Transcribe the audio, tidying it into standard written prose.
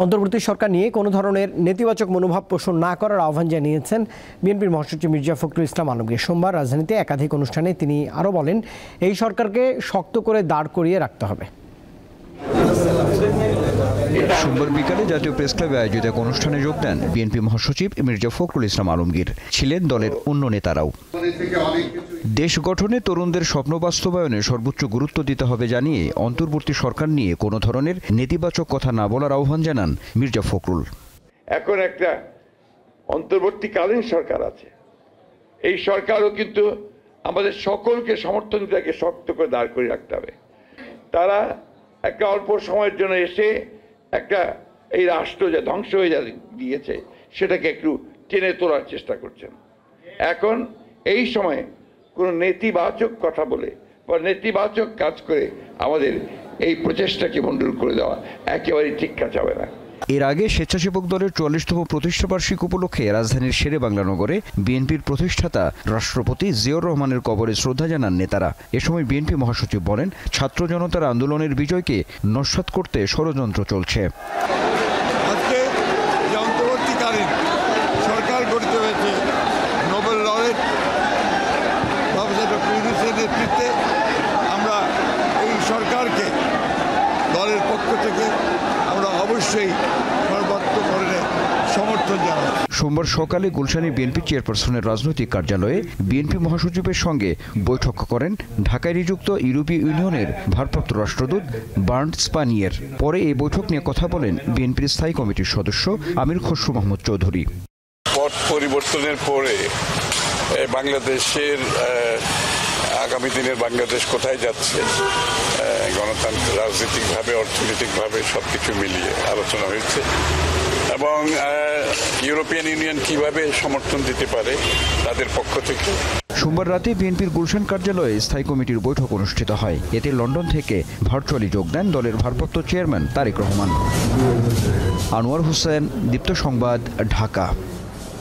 অন্তর্বর্তী সরকার নিয়ে কোনো ধরনের নেতিবাচক মনোভাব পোষণ না করার আহ্বান জানিয়েছেন বিএনপির মহাসচিব মির্জা ফখরুল ইসলাম আলমগীর। সোমবার রাজধানীতে একাধিক অনুষ্ঠানে তিনি আরও বলেন, এই সরকারকে শক্ত করে দাঁড় করিয়ে রাখতে হবে। সোমবার বিকালে জাতীয় প্রেস ক্লাবে আয়োজিত এক অনুষ্ঠানে যোগ দেন বিএনপি মহাসচিব মির্জা ফখরুল ইসলাম আলমগীর। ছিলেন দলের অন্য নেতারাও। দেশ গঠনে তরুণদের স্বপ্ন বাস্তবায়নে সর্বোচ্চ গুরুত্ব দিতে হবে জানিয়ে অন্তর্বর্তী সরকার নিয়ে কোনো ধরনের নেতিবাচক কথা না বলার আহ্বান জানান মির্জা ফখরুল। এখন একটা অন্তর্বর্তীকালীন সরকার আছে, এই সরকারও কিন্তু আমাদের সকলকে সমর্থনটাকে শক্ত করে দাঁড় করে রাখতে হবে। তারা একটা অল্প সময়ের জন্য এসে একটা এই রাষ্ট্র যা ধ্বংস হয়ে গিয়েছে সেটাকে একটু টেনে তোলার চেষ্টা করছেন। এখন এই সময়ে কোনো নেতিবাচক কথা বলে বা নেতিবাচক কাজ করে আমাদের এই প্রচেষ্টাকে ভণ্ডুল করে দেওয়া একেবারেই ঠিক কাজ হবে না। এর আগে স্বেচ্ছাসেবক দলের ৪৪তম প্রতিষ্ঠাবার্ষিকী উপলক্ষে রাজধানীর শেরে বাংলা নগরে বিএনপির প্রতিষ্ঠাতা রাষ্ট্রপতি জিয়াউর রহমানের কবরে শ্রদ্ধা জানান নেতারা। এ সময় বিএনপি মহাসচিব বলেন, ছাত্র জনতার আন্দোলনের বিজয়কে নস্যাৎ করতে ষড়যন্ত্র চলছে। আজকে যে অন্তর্বর্তীকালীন সরকার গঠিত হয়েছে নোবেল লরেট প্রফেসর ডক্টর ইউনূসের নেতৃত্বে, আমরা এই সরকারকে দলের পক্ষ থেকে আমরা অবশ্যই সর্বাত্মকরণে সমর্থন জানাই। সোমবার সকালে গুলশানে বিএনপি চেয়ারপারসনের রাজনৈতিক কার্যালয়ে বিএনপি মহাসচিবের সঙ্গে বৈঠক করেন ঢাকায় নিযুক্ত ইউরোপীয় ইউনিয়নের ভারপ্রাপ্ত রাষ্ট্রদূত বার্ন্ট স্পানিয়ের। পরে এই বৈঠক নিয়ে কথা বলেন বিএনপির স্থায়ী কমিটির সদস্য আমির খসরু মাহমুদ চৌধুরী। পট পরিবর্তনের পরে বাংলাদেশের আগামী দিনের বাংলাদেশ কোথায় যাচ্ছে, গণতন্ত্র, রাজনৈতিকভাবে, অর্থনৈতিকভাবে সবকিছু মিলিয়ে আলোচনা হয়েছে এবং ইউরোপিয়ান ইউনিয়ন কিভাবে সমর্থন দিতে পারে তাদের পক্ষ থেকে। সোমবার রাতে বিএনপির গুলশান কার্যালয়ে স্থায়ী কমিটির বৈঠক অনুষ্ঠিত হয়। এতে লন্ডন থেকে ভার্চুয়ালি যোগ দেন দলের ভারপ্রাপ্ত চেয়ারম্যান তারেক রহমান। আনোয়ার হোসেন, দীপ্ত সংবাদ, ঢাকা।